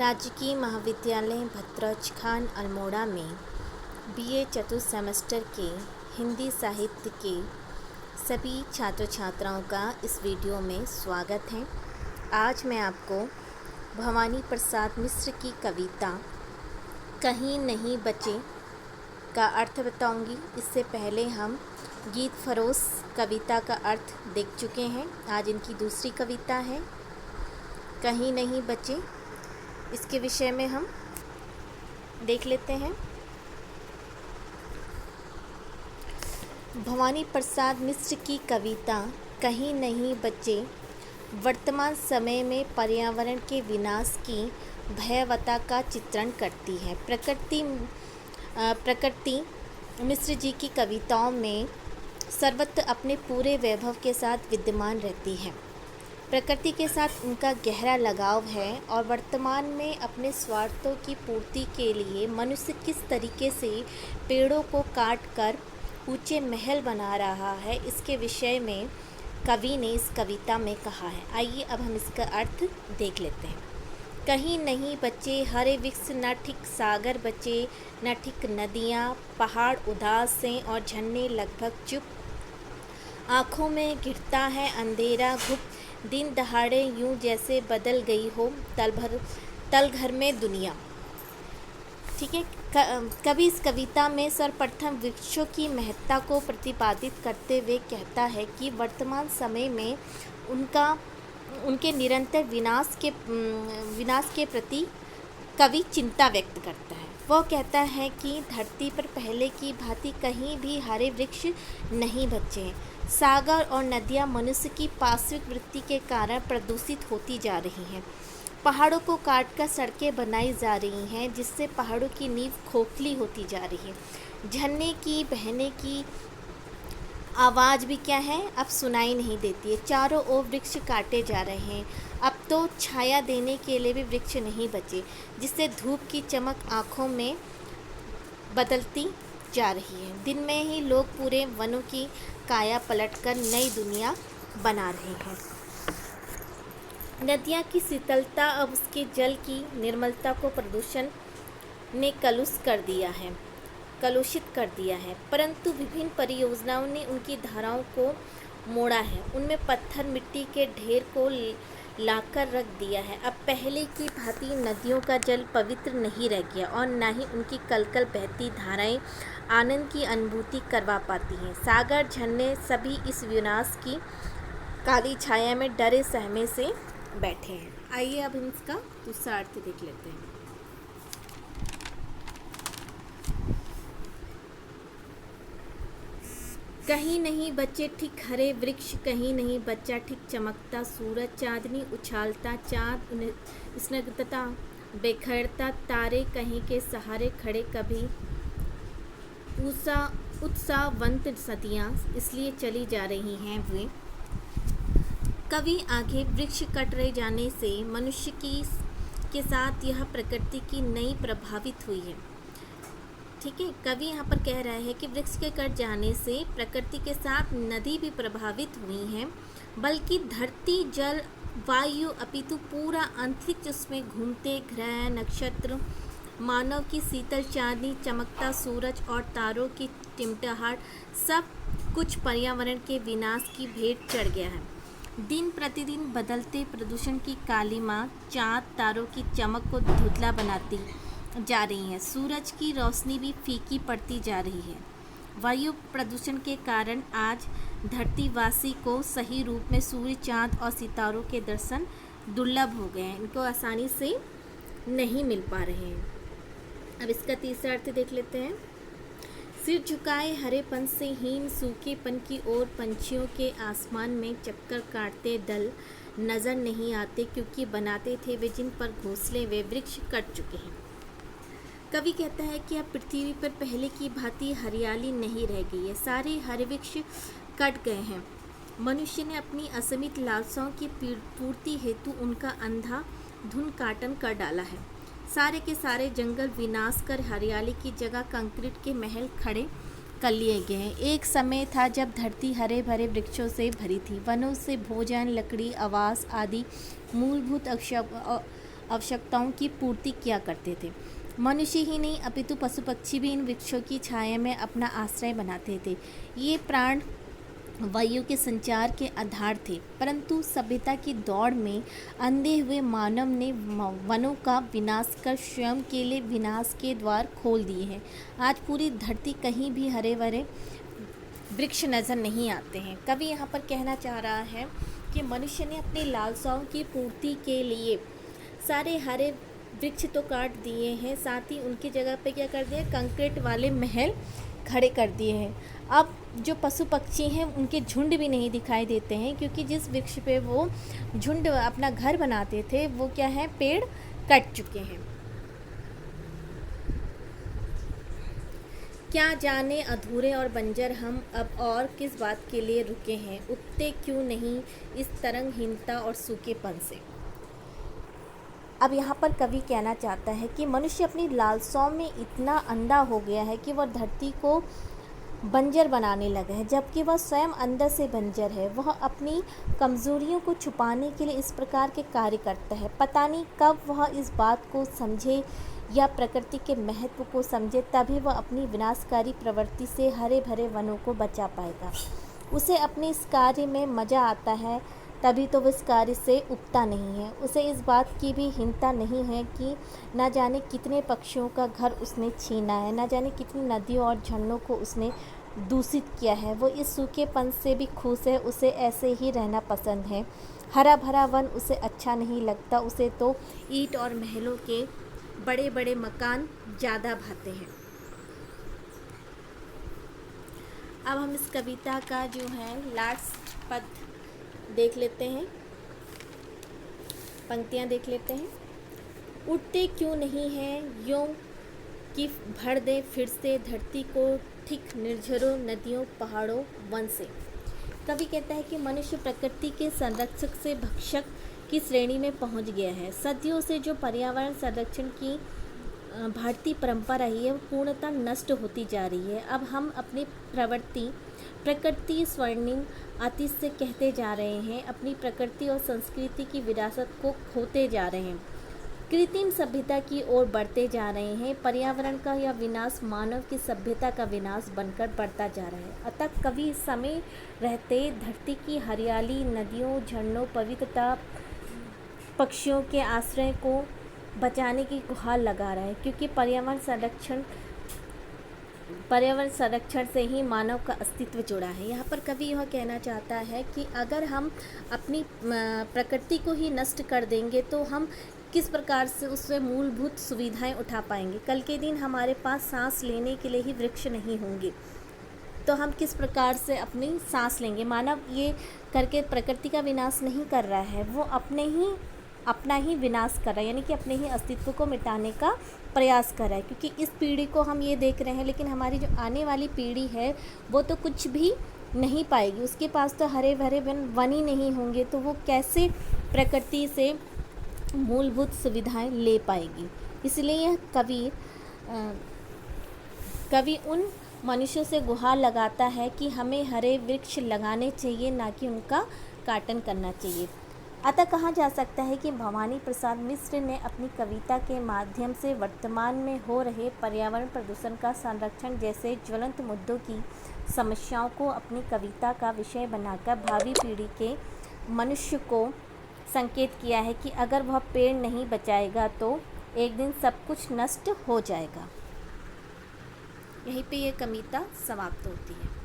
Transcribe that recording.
राजकीय महाविद्यालय भद्रच खान अल्मोड़ा में बीए चतुर्थ सेमेस्टर के हिंदी साहित्य के सभी छात्र छात्राओं का इस वीडियो में स्वागत है। आज मैं आपको भवानी प्रसाद मिश्र की कविता कहीं नहीं बचे का अर्थ बताऊंगी। इससे पहले हम गीत फरोश कविता का अर्थ देख चुके हैं। आज इनकी दूसरी कविता है कहीं नहीं बचे। इसके विषय में हम देख लेते हैं। भवानी प्रसाद मिश्र की कविता कहीं नहीं बचे वर्तमान समय में पर्यावरण के विनाश की भयावहता का चित्रण करती है। प्रकृति मिश्र जी की कविताओं में सर्वत्र अपने पूरे वैभव के साथ विद्यमान रहती है। प्रकृति के साथ उनका गहरा लगाव है और वर्तमान में अपने स्वार्थों की पूर्ति के लिए मनुष्य किस तरीके से पेड़ों को काट कर ऊंचे महल बना रहा है, इसके विषय में कवि ने इस कविता में कहा है। आइए अब हम इसका अर्थ देख लेते हैं। कहीं नहीं बचे हरे वृक्ष, न ठीक सागर बचे, न ठीक नदियाँ, पहाड़ उदास हैं और झरने लगभग चुप। आँखों में घिरता है अंधेरा घुप, दिन दहाड़े यूं जैसे बदल गई हो तल घर में दुनिया। ठीक है। कवि इस कविता में सर्वप्रथम वृक्षों की महत्ता को प्रतिपादित करते हुए कहता है कि वर्तमान समय में उनके निरंतर विनाश के प्रति कवि चिंता व्यक्त करता है। वह कहता है कि धरती पर पहले की भांति कहीं भी हरे वृक्ष नहीं बचे। सागर और नदियाँ मनुष्य की पार्श्विक वृत्ति के कारण प्रदूषित होती जा रही हैं। पहाड़ों को काटकर सड़कें बनाई जा रही हैं, जिससे पहाड़ों की नींव खोखली होती जा रही है। झरने की बहने की आवाज़ भी क्या है, अब सुनाई नहीं देती है। चारों ओर वृक्ष काटे जा रहे हैं। अब तो छाया देने के लिए भी वृक्ष नहीं बचे, जिससे धूप की चमक आँखों में बदलती जा रही है। दिन में ही लोग पूरे वनों की काया पलटकर नई दुनिया बना रहे हैं। नदियाँ की शीतलता अब उसके जल की निर्मलता को प्रदूषण ने कलुषित कर दिया है। परंतु विभिन्न परियोजनाओं ने उनकी धाराओं को मोड़ा है। उनमें पत्थर मिट्टी के ढेर को लाकर रख दिया है। अब पहले की भांति नदियों का जल पवित्र नहीं रह गया और न ही उनकी कलकल बहती धाराएं आनंद की अनुभूति करवा पाती हैं। सागर झरने सभी इस विनाश की काली छाया में डरे सहमे से बैठे हैं। आइए अब हम इसका दूसरा अर्थ देख लेते हैं। कहीं नहीं बचे ठीक हरे वृक्ष, कहीं नहीं बचा ठीक चमकता सूरज, चांदनी उछालता चाँद स्निग्धता बेखरता तारे कहीं के सहारे खड़े, कभी उत्साहवंत सदियाँ इसलिए चली जा रही हैं वे। कवि आगे वृक्ष कट रहे जाने से मनुष्य के साथ यह प्रकृति की नई प्रभावित हुई है। ठीक है। कवि यहाँ पर कह रहा है कि वृक्ष के कट जाने से प्रकृति के साथ नदी भी प्रभावित हुई हैं, बल्कि धरती जल वायु अपितु पूरा अंतरिक्ष उसमें घूमते ग्रह नक्षत्र मानव की शीतल चांदनी चमकता सूरज और तारों की टिमटिमाहट सब कुछ पर्यावरण के विनाश की भेंट चढ़ गया है। दिन प्रतिदिन बदलते प्रदूषण की कालिमा चाँद तारों की चमक को धुंधला बनाती जा रही है। सूरज की रोशनी भी फीकी पड़ती जा रही है। वायु प्रदूषण के कारण आज धरतीवासी को सही रूप में सूर्य चाँद और सितारों के दर्शन दुर्लभ हो गए हैं। इनको आसानी से नहीं मिल पा रहे हैं। अब इसका तीसरा अर्थ देख लेते हैं। सिर झुकाए हरेपन से हीन सूखेपन की ओर पंछियों के आसमान में चक्कर काटते दल नज़र नहीं आते, क्योंकि बनाते थे वे जिन पर घोंसले वे वृक्ष कट चुके हैं। कवि कहता है कि अब पृथ्वी पर पहले की भांति हरियाली नहीं रह गई है। सारे हरे वृक्ष कट गए हैं। मनुष्य ने अपनी असीमित लालसाओं की पूर्ति हेतु उनका अंधाधुन काटन कर डाला है। सारे के सारे जंगल विनाश कर हरियाली की जगह कंक्रीट के महल खड़े कर लिए गए हैं। एक समय था जब धरती हरे भरे वृक्षों से भरी थी। वनों से भोजन, लकड़ी, आवास आदि मूलभूत आवश्यकताओं की पूर्ति किया करते थे। मनुष्य ही नहीं अपितु पशु पक्षी भी इन वृक्षों की छाया में अपना आश्रय बनाते थे। ये प्राण वायु के संचार के आधार थे, परंतु सभ्यता की दौड़ में अंधे हुए मानव ने वनों का विनाश कर स्वयं के लिए विनाश के द्वार खोल दिए हैं। आज पूरी धरती कहीं भी हरे भरे वृक्ष नज़र नहीं आते हैं। कवि यहाँ पर कहना चाह रहा है कि मनुष्य ने अपनी लालसाओं की पूर्ति के लिए सारे हरे वृक्ष तो काट दिए हैं, साथ ही उनकी जगह पे क्या कर दिया, कंक्रीट वाले महल खड़े कर दिए हैं। अब जो पशु पक्षी हैं उनके झुंड भी नहीं दिखाई देते हैं, क्योंकि जिस वृक्ष पे वो झुंड अपना घर बनाते थे वो क्या है, पेड़ कट चुके हैं। क्या जाने अधूरे और बंजर हम अब और किस बात के लिए रुके हैं, उठते क्यों नहीं इस तरंगहीनता और सूखेपन से। अब यहाँ पर कवि कहना चाहता है कि मनुष्य अपनी लालसाओं में इतना अंधा हो गया है कि वह धरती को बंजर बनाने लगा है, जबकि वह स्वयं अंदर से बंजर है। वह अपनी कमज़ोरियों को छुपाने के लिए इस प्रकार के कार्य करता है। पता नहीं कब वह इस बात को समझे या प्रकृति के महत्व को समझे, तभी वह अपनी विनाशकारी प्रवृत्ति से हरे भरे वनों को बचा पाएगा। उसे अपने इस कार्य में मज़ा आता है, तभी तो वह इस कार्य से उबता नहीं है। उसे इस बात की भी हिंता नहीं है कि न जाने कितने पक्षियों का घर उसने छीना है, न जाने कितनी नदियों और झरनों को उसने दूषित किया है। वो इस सूखेपन से भी खुश है, उसे ऐसे ही रहना पसंद है। हरा भरा वन उसे अच्छा नहीं लगता, उसे तो ईंट और महलों के बड़े बड़े मकान ज़्यादा भाते हैं। अब हम इस कविता का जो है लास्ट पद देख लेते हैं, पंक्तियाँ देख लेते हैं। उठते क्यों नहीं हैं यूं कि भर दे फिर से धरती को ठीक निर्झरों नदियों पहाड़ों वन से। कवि कहता है कि मनुष्य प्रकृति के संरक्षक से भक्षक की श्रेणी में पहुंच गया है। सदियों से जो पर्यावरण संरक्षण की भारतीय परंपरा रही है वो पूर्णतः नष्ट होती जा रही है। अब हम अपनी प्रकृति स्वर्णिम आतिथ्य कहते जा रहे हैं, अपनी प्रकृति और संस्कृति की विरासत को खोते जा रहे हैं, कृत्रिम सभ्यता की ओर बढ़ते जा रहे हैं। पर्यावरण का यह विनाश मानव की सभ्यता का विनाश बनकर बढ़ता जा रहा है। अतः कवि समय रहते धरती की हरियाली, नदियों, झरनों, पवित्रता, पक्षियों के आश्रय को बचाने की गुहार लगा रहा है, क्योंकि पर्यावरण संरक्षण से ही मानव का अस्तित्व जुड़ा है। यहाँ पर कवि यह कहना चाहता है कि अगर हम अपनी प्रकृति को ही नष्ट कर देंगे तो हम किस प्रकार से उससे मूलभूत सुविधाएं उठा पाएंगे। कल के दिन हमारे पास सांस लेने के लिए ही वृक्ष नहीं होंगे तो हम किस प्रकार से अपनी सांस लेंगे। मानव ये करके प्रकृति का विनाश नहीं कर रहा है, वो अपना ही विनाश कर रहा है, यानी कि अपने ही अस्तित्व को मिटाने का प्रयास कर रहा है। क्योंकि इस पीढ़ी को हम ये देख रहे हैं, लेकिन हमारी जो आने वाली पीढ़ी है वो तो कुछ भी नहीं पाएगी, उसके पास तो हरे भरे वन ही नहीं होंगे, तो वो कैसे प्रकृति से मूलभूत सुविधाएं ले पाएगी। इसलिए यह कवि उन मनुष्यों से गुहार लगाता है कि हमें हरे वृक्ष लगाने चाहिए, ना कि उनका काटन करना चाहिए। अतः कहा जा सकता है कि भवानी प्रसाद मिश्र ने अपनी कविता के माध्यम से वर्तमान में हो रहे पर्यावरण प्रदूषण का संरक्षण जैसे ज्वलंत मुद्दों की समस्याओं को अपनी कविता का विषय बनाकर भावी पीढ़ी के मनुष्य को संकेत किया है कि अगर वह पेड़ नहीं बचाएगा तो एक दिन सब कुछ नष्ट हो जाएगा। यहीं पे ये कविता समाप्त होती है।